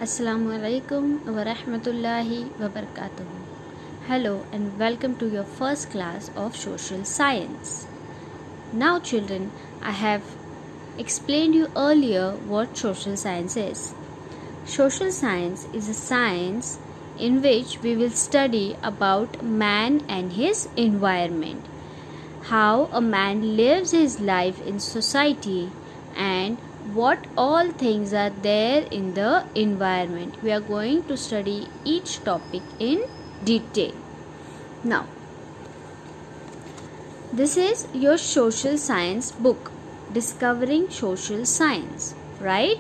Assalamu alaikum wa rahmatullahi wa barakatuh. Hello and welcome to your first class of social science. Now children, I have explained you earlier what social science is. Social science is a science in which we will study about man and his environment, how a man lives his life in society, and what all things are there in the environment. We are going to study each topic in detail. Now, this is your social science book, Discovering Social Science, right?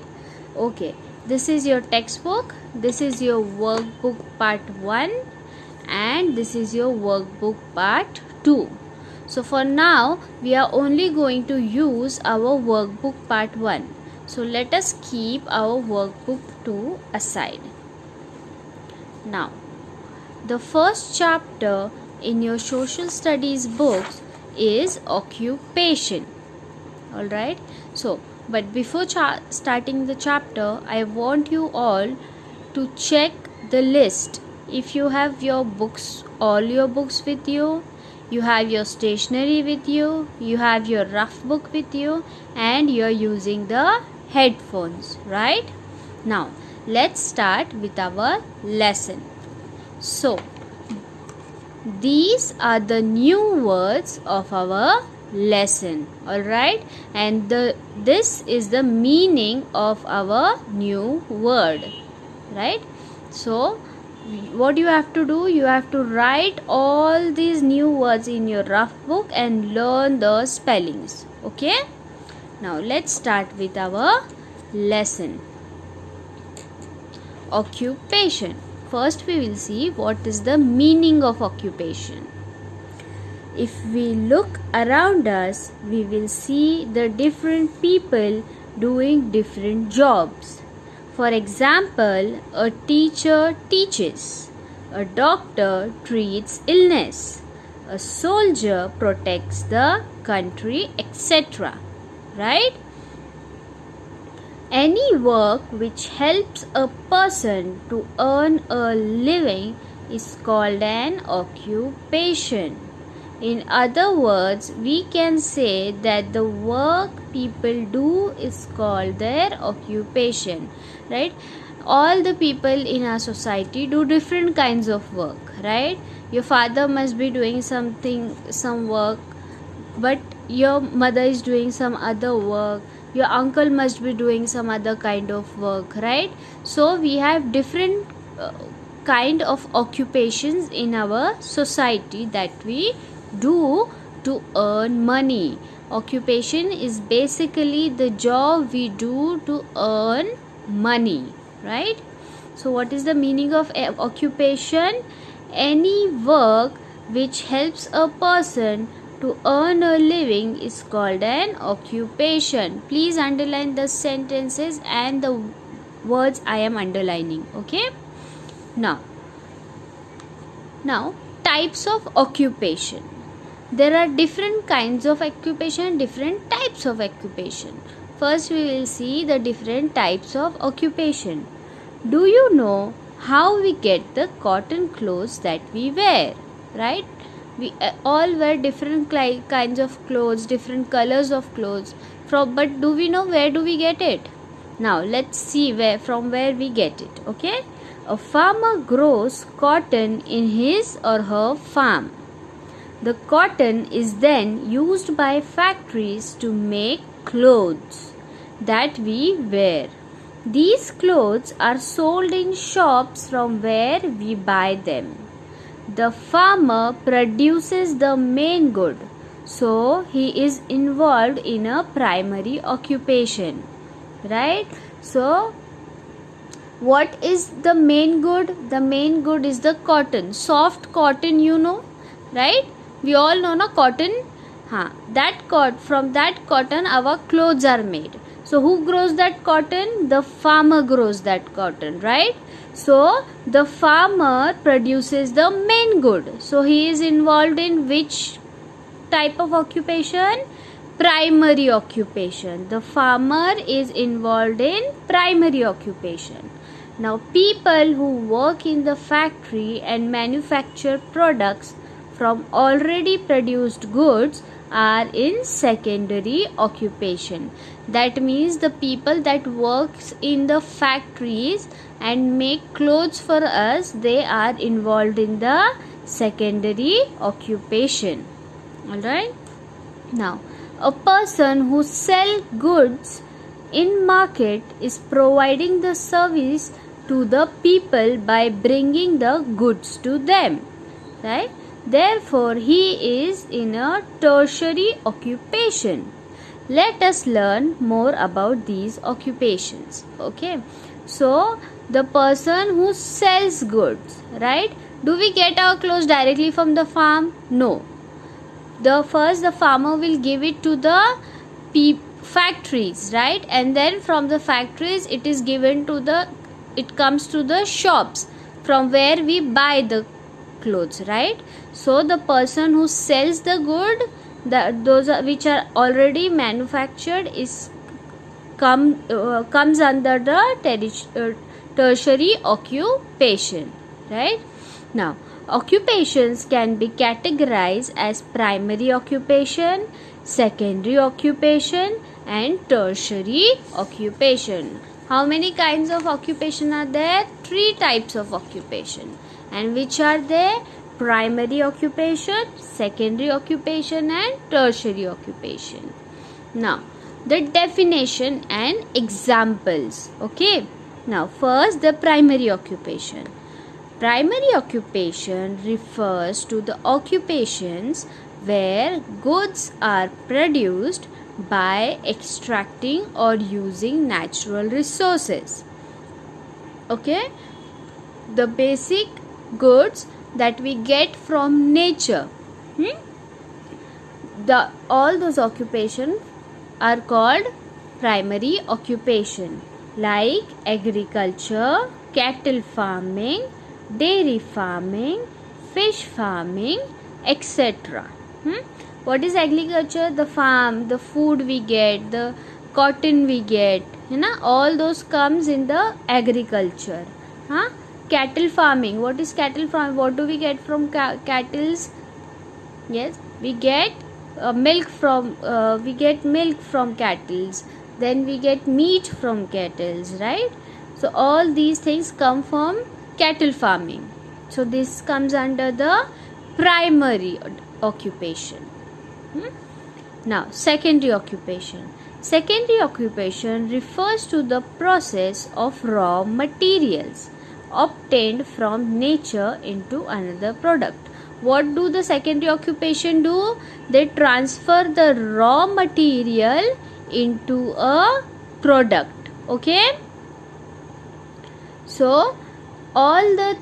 Okay, this is your textbook, this is your workbook part 1, and this is your workbook part 2. So for now, we are only going to use our workbook part 1. So let us keep our workbook 2 aside. Now, the first chapter in your social studies books is occupation. Alright, so but before starting the chapter, I want you all to check the list. If you have your books, all your books with you, you have your stationery with you, you have your rough book with you, and you are using the headphones, right? Now let's start with our lesson. So these are the new words of our lesson, all right, and this is the meaning of our new word, right? So what you have to do, you have to write all these new words in your rough book and learn the spellings. Okay, now let's start with our lesson. Occupation. First we will see what is the meaning of occupation. If we look around us, we will see the different people doing different jobs. For example, a teacher teaches, a doctor treats illness, a soldier protects the country, etc. Right? Any work which helps a person to earn a living is called an occupation. In other words, we can say that the work people do is called their occupation, right? All the people in our society do different kinds of work, right? Your father must be doing some work, but your mother is doing some other work. Your uncle must be doing some other kind of work, right? So we have different kind of occupations in our society that we do to earn money. Occupation is basically the job we do to earn money, right? So what is the meaning of occupation? Any work which helps a person to earn a living is called an occupation. Please underline the sentences and the words I am underlining. Okay, now types of occupation. There are different kinds of occupation, different types of occupation. First we will see the different types of occupation. Do you know how we get the cotton clothes that we wear, right? We all wear different kinds of clothes, different colors of clothes, but do we know where do we get it? Now let's see from where we get it. Okay, a farmer grows cotton in his or her farm. The cotton is then used by factories to make clothes that we wear. These clothes are sold in shops from where we buy them. The farmer produces the main good, so he is involved in a primary occupation, right? So what is the main good? The main good is the cotton, soft cotton, you know, right? We all know na cotton. From that cotton our clothes are made. So who grows that cotton? The farmer grows that cotton, right? So the farmer produces the main good. So he is involved in which type of occupation? Primary occupation. The farmer is involved in primary occupation. Now, people who work in the factory and manufacture products from already produced goods are in secondary occupation. That means the people that works in the factories and make clothes for us, they are involved in the secondary occupation. Alright. Now, a person who sell goods in market is providing the service to the people by bringing the goods to them, right? Therefore, he is in a tertiary occupation. Let us learn more about these occupations. Okay, so the person who sells goods, right? Do we get our clothes directly from the farm? No. The farmer will give it to the factories, right? And then from the factories it is given to it comes to the shops from where we buy the clothes, right? So the person who sells the good, those which are already manufactured, comes under the tertiary occupation, right? Now, occupations can be categorized as primary occupation, secondary occupation and tertiary occupation. How many kinds of occupation are there? 3 types of occupation. And which are they? Primary occupation, secondary occupation and tertiary occupation. Now, the definition and examples. Okay. Now, first the primary occupation. Primary occupation refers to the occupations where goods are produced by extracting or using natural resources. Okay, the basic goods that we get from nature. All those occupations are called primary occupation, like agriculture, cattle farming, dairy farming, fish farming, etc. What is agriculture? The farm, the food we get, the cotton we get, all those comes in the agriculture. Cattle farming. What is cattle farming? What do we get from cattle? Yes, we get milk from cattle. Then we get meat from cattle, right? So all these things come from cattle farming. So this comes under the primary occupation. Now, secondary occupation. Secondary occupation refers to the process of raw materials obtained from nature into another product. What do the secondary occupation do? They transfer the raw material into a product. Okay? So, all the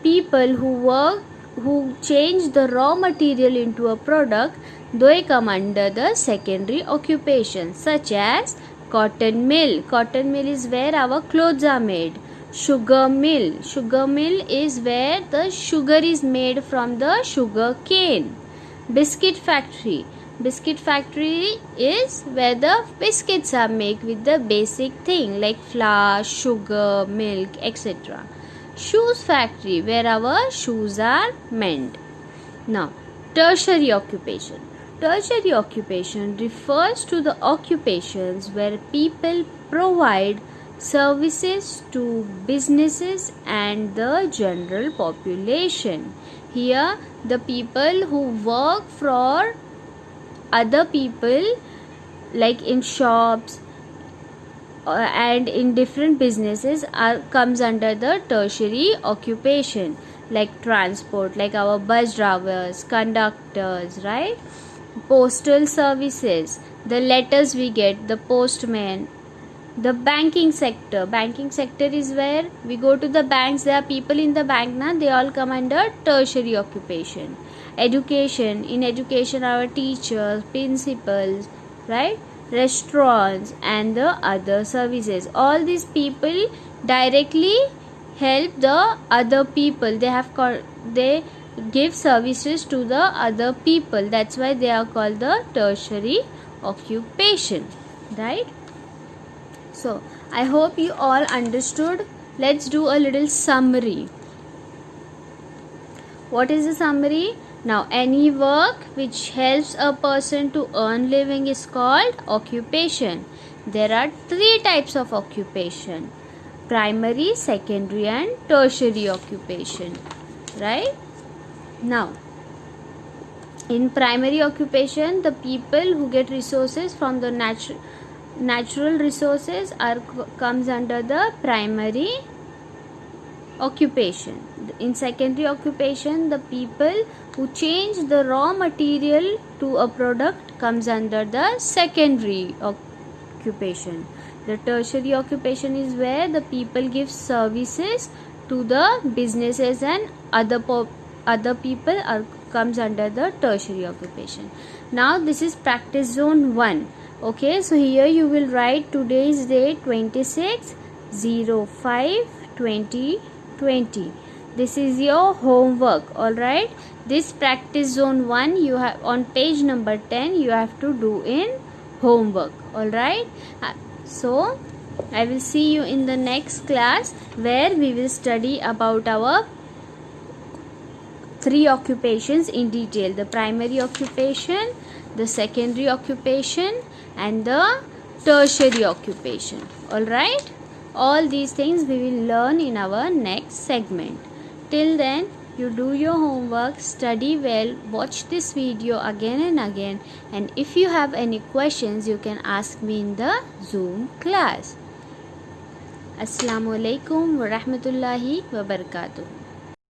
people who change the raw material into a product, they come under the secondary occupation, such as cotton mill. Cotton mill is where our clothes are made. Sugar mill. Sugar mill is where the sugar is made from the sugar cane. Biscuit factory. Biscuit factory is where the biscuits are made with the basic thing like flour, sugar, milk, etc. Shoes factory, where our shoes are made. Now, tertiary occupation. Tertiary occupation refers to the occupations where people provide services to businesses and the general population. Here, the people who work for other people, like in shops and in different businesses, comes under the tertiary occupation, like transport, like our bus drivers, conductors, right? Postal services, the letters we get, the postman. The banking sector. Banking sector is where we go to the banks. There are people in the bank now. They all come under tertiary occupation. Education. In education, our teachers, principals, right? Restaurants and the other services. All these people directly help the other people. They give services to the other people. That's why they are called the tertiary occupation, right? So, I hope you all understood let's do a little summary. What is the summary? Now, any work which helps a person to earn living is called occupation. There are 3 types of occupation: primary, secondary and tertiary occupation. Right? Now, in primary occupation, the people who get resources from the natural resources comes under the primary occupation. In secondary occupation, the people who change the raw material to a product comes under the secondary occupation. The tertiary occupation is where the people give services to the businesses and other people comes under the tertiary occupation. Now this is practice zone 1. Okay, so here you will write today's date 26/05/2020. This is your homework. All right, this practice zone 1 you have on page number 10 you have to do in homework. All right, so I will see you in the next class where we will study about our 3 occupations in detail: the primary occupation, the secondary occupation and the tertiary occupation. All right, all these things we will learn in our next segment. Till then, you do your homework, study well, watch this video again and again, and if you have any questions you can ask me in the Zoom class. Assalamu alaikum wa rahmatullahi wa barakatuh.